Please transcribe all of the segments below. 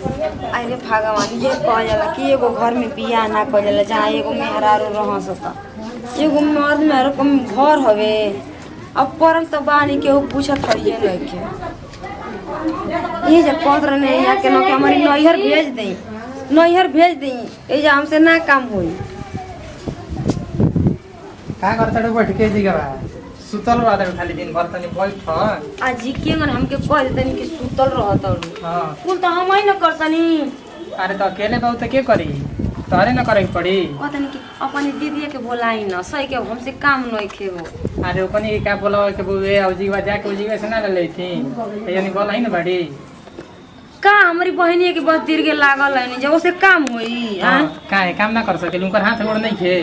अरे भगवान ये कह जाला कि एगो घर में बियाह ना कह जाला जहाँ एगो मेहरारू रह सकता एगो मर्द मेहरारू कम घर हवे अब परम तो बानी केहू पूछत हइए नहीं के ये जब पत्र नहीं या के न के हमारी नैहर भेज देई ये जे हमसे ना काम होई का करता बैठ के जीगा सुतल रहता खाली दिन भर तनी बैठ आज के मन हमके कह देतनी कि सुतल रहत हां कुल तो हम ही न करतनी अरे तो अकेले बहुत के करी तोरे न करे पड़ी कहतनी कि अपनी दीदी के बोलाई न सही के हमसे काम नहीं खे हो अरे ओकनी का बोलावे के बुए औ जीवा जाके जीवा से ना ले थी यानी बोलाई न बड़ी का हमारी बहनी के बस दीर्घ लागल है जब उसे काम होई हां का है काम ना कर सके उनकर हाथ गोड़ नहीं थे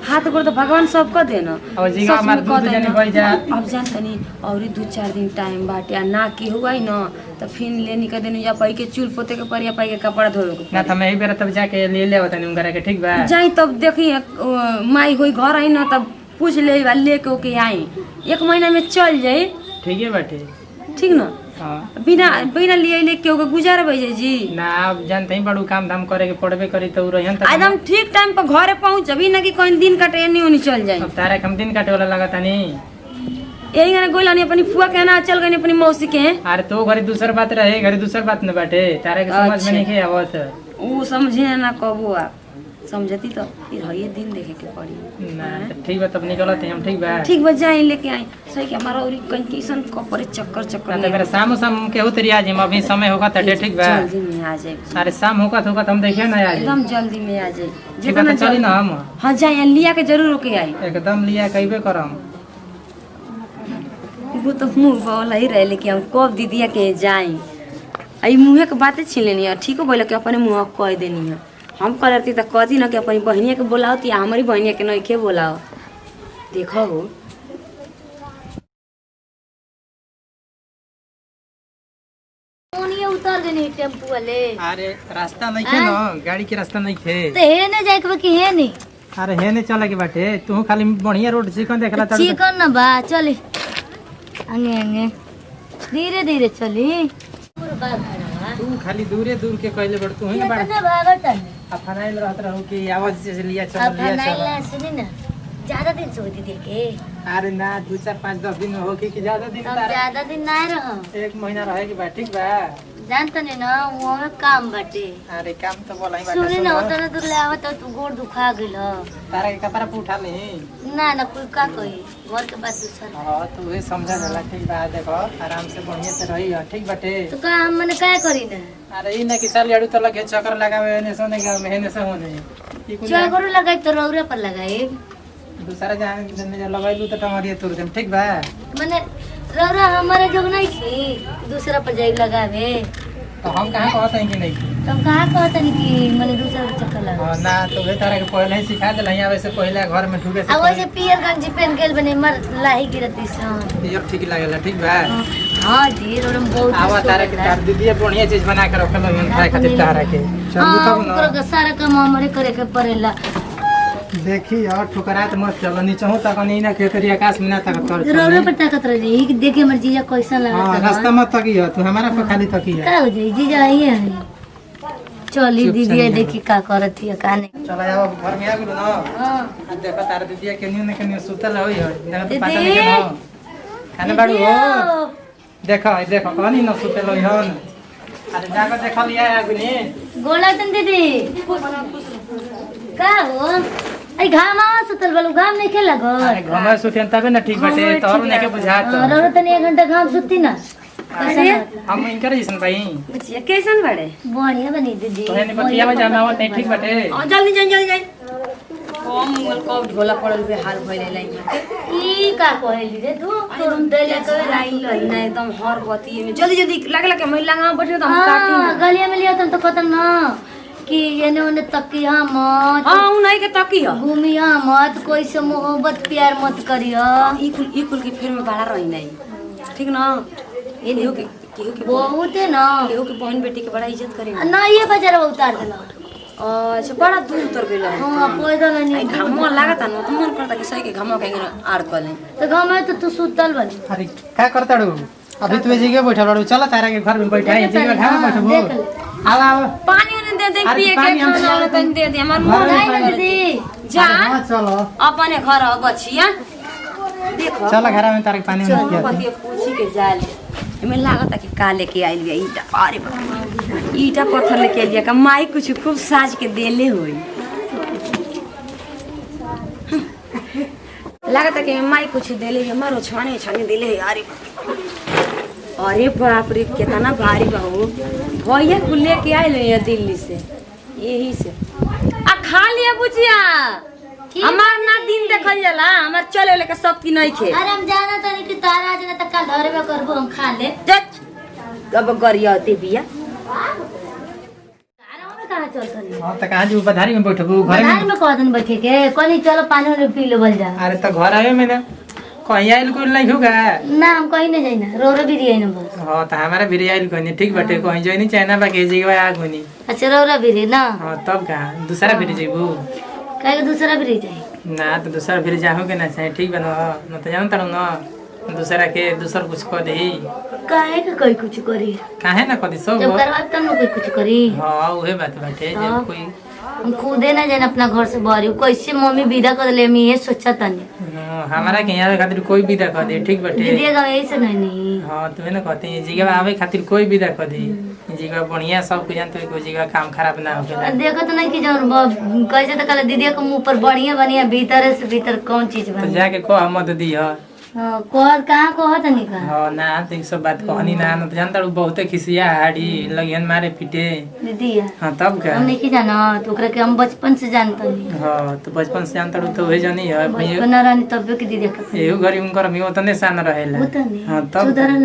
हाथ गोड़ तो भगवान सबको देना अब जीवा हमार दूध जने भई जा अब जानतनी और 2-4 दिन टाइम बाटे ना की हुआ न तो फिर लेनी के देनु या पाई के चूल पोते के परिया पाई के कपड़ा धोवे के ना त मैं बेरा तब जाके ले ले बतानी उनकरा के ठीक बा जाई तब देखी माई होई घर आई न तब पूछ ले लेके ओके आई 1 महीना में चल जाई ठीक है बाटे ठीक न हां बिना बिना लिए के गुजारा भई जी ना अब जानते ही बड़ू काम धाम करे के पड़बे करी तो रहन त एकदम ठीक टाइम पर घरे पहुंचबी ना कि कोई दिन कटे नहीं होनी चल जाए अब तारा कम दिन काटे वाला लगता नहीं यही गाना गोला नहीं अपनी फुआ के ना चल गई अपनी मौसी के अरे तो घरे दूसर बात रहे घरे दूसर बात न बाटे तारा के समझ में नहीं के आवत वो समझे ना कबू आप समझती तो फिर है ये दिन देखे के पड़ी ना तो ठीक बा तब निकलते हम ठीक बा ठीक बा जाए लेके आई सही के हमारा और कंडीशन कपड़े चक्कर ना तो मेरा शाम के होते रिया जी अभी समय होगा तो ठीक बा जल्दी में आ जाए अरे शाम होगा तो हम देखिए ना आज एकदम जल्दी में आ जाए जितना चली ना हम हां जाए लिया के जरूर होके आई एकदम लिया कइबे करम वो तो मुंह वाला ही रहे लेकिन हम कब दीदिया के जाए आई मुंह के बातें छीन लेनी है ठीक हो बोले कि अपने मुंह कह देनी है हम करती तो कहती ना कि अपनी बहनिया के बोलाओ या हमारी बहनिया के नहीं के बोलाओ देखो हो उतर गनी टेम्पू वाले अरे रास्ता नहीं थे ना गाड़ी के रास्ता नहीं थे तो हे ने जाए के कि हे नहीं अरे हे ने चले के बाटे तू खाली बढ़िया रोड चिकन देखला त चिकन ना बा चले अंगे अंगे धीरे धीरे चली तू खाली दूर के कहले बड़ तू ही ना बड़ कितना भागत है अफनाइल रहत रहू कि आवाज से लिया चल अब लिया नहीं चल ला सुनी ना ज्यादा दिन से होती देखे अरे ना 2-4-5-10 दिन हो के कि ज्यादा दिन अब तारा ज्यादा दिन ना रहो 1 महीना रहे के बा ठीक बा जानत नहीं ना वो में काम बाटे अरे काम तो बोला ही सुनी ना बाटे उतना दूर ले आवत तू गोड़ दुखा गेल तारा के कपड़ा पे उठा ले ना ना कोई का कही घर के बात दूसरा हां तो वे समझा जाला ठीक बा देखो आराम से बढ़िया से रही ठीक बाटे तो का हम मने काय करी ना अरे ई ना कि साल अड़ू तो लगे चक्कर लगावे ने सोने के महीने से होने ई कुछ चाय करू लगाई तो रौरे पर लगाई दूसरा जान जने लगाइलू तो टमारिया तोड़ देम ठीक बा मने रौरा हमारे जोग नहीं थी दूसरा पर जाई लगावे तो हम कहां कहत हैं कि नहीं तुम कहाँ कहता नहीं कि मने दूसरा पर चक्कर लगा हां ना तो वे तारा के पहले ही सिखा दे आवे से पहले घर में ढुके से आ वैसे पियर गंजी पहन के बने मर लाही गिरती सन ये ठीक लागेला ठीक बा हां जी और हम बहुत आवा तारा के तार दीदी बढ़िया चीज बना के रखल हम खाए खातिर तारा के चल तब ना ओकरा सारा काम हमरे करे के पड़ेला देखी यार ठुकरात मत चलो नीचे हो तक नहीं ना के करी आकाश में ना तक कर रौरे पर ताकत रही कि देखे हमर जीजा कैसा लगा हां रास्ता मत तकिया तू हमारा पे खाली तकिया का हो जाई जीजा आई है चली दीदी देखी का करती है का नहीं चला जाओ घर में आ गेलो ना हां देखो तार दीदी के न्यू ने के सुतल होई है ना तो पता नहीं के ना खाने बाड़ू हो देखो देखो कहानी न सुतल होई हन अरे जाकर देख लिया आगुनी गोला तन दीदी का हो आई घाम सुतल बलु घाम नहीं खेला अरे घर घमा सुतन तबे ना ठीक बाटे तोर ने के बुझात रौरे तनी 1 घंटा घाम सुती ना अरे हम इनकर जैसन भाई बचिया कैसन बड़े बढ़िया बनी दीदी तो ने बतिया में जाना आवत नहीं ठीक बाटे जल्दी जाए कम मोल कब ढोला पड़ल पे हाल भइले लाई ई का कहली रे तू तुम देले के लाई लई ना एकदम हर बती में जल्दी लागला के महिला गांव बैठे तो हम काटी हां गलिया में लिया तो कतन ना कि एने ओने तकिया मत हां उ नहीं के तकिया घूमिया मत कोई से मोहब्बत प्यार मत करियो ई कुल की फिर में बड़ा रही नहीं ठीक ना ये केहू के बहुत है ना केहू के बहन बेटी के बड़ा इज्जत करे ना ये बाजार उतार देला अच्छा बड़ा दूर उतर गेल हां पैदल नहीं घामवा लागत न तो मन करता कि सही के घामवा के आड़ कले तो गांव में तो तू सुतल बनी अरे का करताड़ू अभी तू जगह बैठल बाड़ू चल तारा के घर में बैठा है जगह ढाबा बैठबो देख ले आओ पानी उन्हें दे दे अरे पिए के पानी हम खाना वाला तन दे दे हमार मुंह घर में नहीं पानी- दीदी जा हाँ चलो अपने घर हो बचिया देखो चलो घर में तारे पानी में चल पिया पति पूछी के जाले एमे लागत कि का लेके आइल गया ईटा अरे बाप ईटा पत्थर लेके आइल का माई कुछ खूब साज के देले होई लागत कि माई कुछ देले है मारो छाने छाने देले है अरे बाप रे कितना भारी बहू भैया कुल लेके आइल है दिल्ली से यही से आ खा लिया बुचिया हमार ना दिन देखल जाला हमार चले वाले का शक्ति नहीं खे अरे हम जाना तनी कि तारा जना तक कल घरे में करबो हम खा ले अब गरिया होती बिया अरे हम कहां चलतनी हां त कहां जी बधारी में बैठबू घर बाजार में में कह दिन बैठे के कोनी चलो पानी में पी लो बल जा अरे त घर आयो में ना कहीं आइल कोई नहीं होगा ना हम कहीं नहीं जाइना रो रो भी रही ना बस हां त हमारा भी आइल कोई ठीक बाटे कहीं जोई नहीं चाइना बाकी जीवा आ कोनी अच्छा रो रो भी रही ना हां तब का दूसरा भी जेबू कहीं के दूसरा भी रही जाए ना तो दूसरा फिर जाओगे ना चाहे ठीक बनो न तो जानता ना दूसरा के दूसर कुछ कह दे काहे के कोई कुछ करी काहे ना कदी सब जब करवा तब ना कोई कुछ करी हां उहे बात बाटे हाँ। जब कोई हम खुदे ना जाने अपना घर से बाहर कैसे मम्मी विदा कर ले मैं ये सोचा तनी हमारा के यहाँ खातिर कोई विदा कर दे ठीक बाटे दीदी का ऐसे नहीं हाँ तुम्हें ना कहते हैं जीगा आवे खातिर कोई विदा कर दे जीगा बढ़िया सब कुछ जानते कोई जीगा काम खराब ना होखेला देखो तो नहीं कि जौन कैसे तो कल दीदी के मुंह पर बढ़िया बढ़िया भीतर से भीतर कौन चीज तो बनी जाके कह मत दी है कहाँ कहत नहीं का हाँ ना तो एक सब बात कहनी ना न तो जानता हूँ बहुते खिसिया हाड़ी लगियन मारे पीटे दीदी हाँ तब क्या हम नहीं जाना तो ओकरा के हम बचपन से जानता नहीं हाँ तो बचपन से जानता हूँ तो वही जानी है भैया बचपन ना रहनी तब के दीदी के एहू घरी उनकर भी उतने सान रहेला वो तो नहीं हाँ तब सुधरल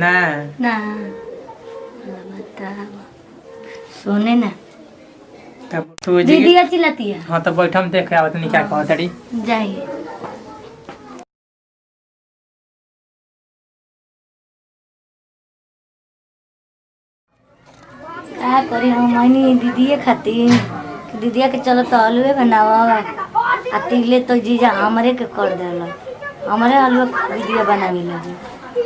ना ना ना बताओ सुने ना तब तो दीदी अच्छी लगती है हाँ तो बैठम देख आवत नहीं क्या कहत री जाइए क्या करी हम मनी दीदीए खातिर कि दीदिया के चलो तो हलवे बनावा आ तिले तो जीजा हमरे के कर देला हमरे हलवा दीदिया बनावे लगे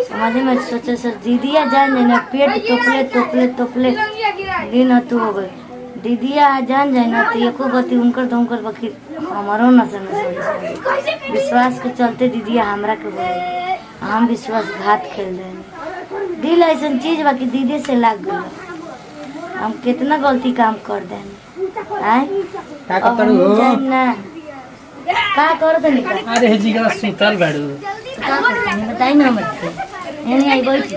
समझ में सोचे से दीदिया जान जाए ना पेट तोपले तोपले तोपले दिन हतु हो गए दीदिया जान जाए ना तो एको गति उनकर तो उनकर बकी हमारो न समझ विश्वास के चलते दीदिया हमरा के बोले हम विश्वासघात खेल रहे दिल ऐसा चीज बाकी दीदी से लाग गया हम कितना गलती काम कर दें आए का अब करतड़ू हम जान ना का कर दे निका अरे जीगा सुतल बाड़ू का कर दे बताई ना मत एनी आई बैठी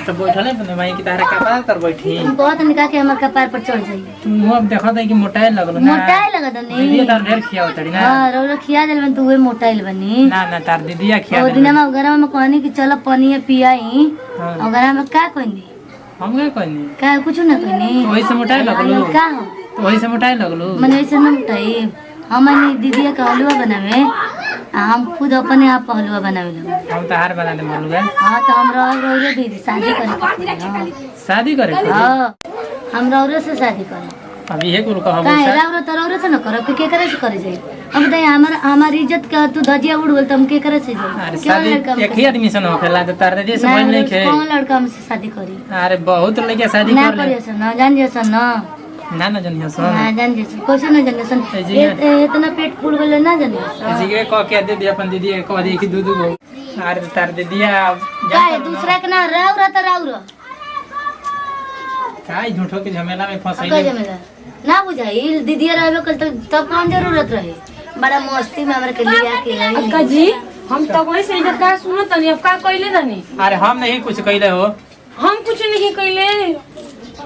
तो बैठले बने भाई की तारा का तर बैठी हम कहत निका के हमर कपार पर चढ़ जाइए तुम अब देखत है कि मोटाई लगल ना मोटाई लगत दीदी नहीं तार ढेर खिया उतड़ी ना हां रो खिया देल में तू वे मोटाइल बनी ना ना तार दीदिया खिया ओ दिन में घर में कहनी कि चलो पनिया पियाई हाँ। और घर में का कहनी हम क्या कहनी का कुछ ना कहनी वही से मोटाई लगलू का हो तो वही से मोटाई लगलू मैंने ऐसे ना उठाई हमारी दीदी का हलवा बनावे आ हम खुद अपने आप हलवा बनावे लगे हम तो हार बना दे मालूम है हाँ तो हम रह दीदी शादी करे हाँ शादी करे के? हाँ हम रौरे से शादी करे अब ये कुल कहब काहे रौरे तो रौरे से न करब के करे से करे जाई अब बताइए हमार इज्जत का तू धजिया उड़ गेल तो हम के करे से अरे जाई क्यों शादी लड़का एक ही आदमी से न होखेला तो तार दीदी से बहन नहीं खे कौन लड़का हमसे शादी करी अरे बहुत लड़के शादी ना कर ले करिए सन ना जान जैसा ना ना ना जनिया सुन ना जान जैसा कैसे ना जान जैसा जी ना। इतना पेट फूल गेल ना जान जैसा जी कह के दे दे अपन दीदी कह दे कि दूध गो अरे तार दीदिया काहे दूसरा के ना राउरा त राउरा काई झूठो के झमेला में का फंसैले जमेला ना बुझाई दीदी रहबे कल तब कौन जरूरत रहे बड़ा मस्ती में हमरा के लिया के रही अक्का जी हम तो वही से इधर का सुनो तनी अब का कइले तनी अरे हम नहीं कुछ कहले हो हम कुछ नहीं कइले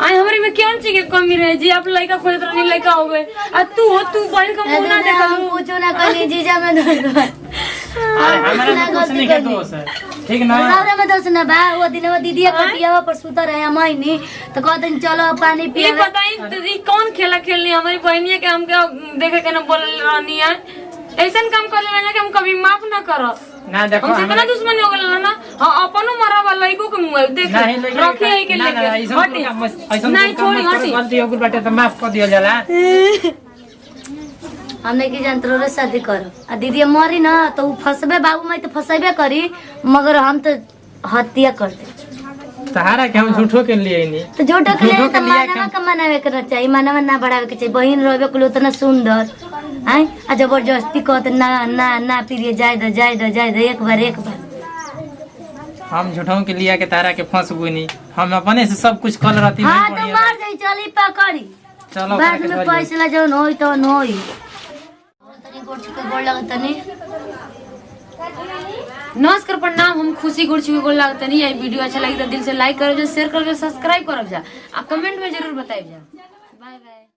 आई हमरे में कौन चीज के कमी रहे जी आप लड़का खोजत रहनी लड़का हो गए आ तू बहन का मुंह ना देखा हम कुछ ना कनी जीजा में धर अरे हमारा में कुछ नहीं के दोस्त है ठीक ना राउरा में दोस्त ना बा वो दिन वो दीदी कटिया पर सुता रहे मैनी तो कहते चलो पानी ये पिए बताई दीदी कौन खेला खेलनी हमारी बहनिया के हमके देखे के ना बोल रहनी है ऐसा काम कर लेना कि हम कभी माफ ना करो ना देखो हमसे इतना दुश्मनी हो गया ना अपनो मरा वाला लड़को के मुंह देख नहीं लेके रखी है के ना ना लेके ऐसा हटी ऐसा नहीं छोड़ी हटी गलती हो गई बाटे तो माफ कर दिया जाला हमने की जंत्रों रे शादी करो आ दीदी मरी ना तो उ फसबे बाबू माई तो फसेबे करी मगर हम तो हत्या कर दे सहारा के हम झूठो के लिए नहीं तो झूठो के लिए झूठो तो के लिए मानवा का मनावे करना चाहिए, मानवा ना बढ़ावे के चाहिए। बहन रहबे कुल उतना सुंदर आई आ जबरदस्ती कहत ना ना ना प्रिय जाए दो एक बार हम झूठों के लिए के तारा के फंसबू नहीं, हम अपने से सब कुछ कल रहती हाँ तो मार जाई चली पकड़ी चलो बाद में फैसला जो होई तो होई। तनी गोड़ छुके गोड़ लगत तनी। नमस्कार प्रणाम, हम खुशी गुड़छी गोल लागत नहीं। ये वीडियो अच्छा लगी तो दिल से लाइक करो, शेयर करो, सब्सक्राइब करो जा, आ कमेंट में जरूर बताइए जा। Bye by.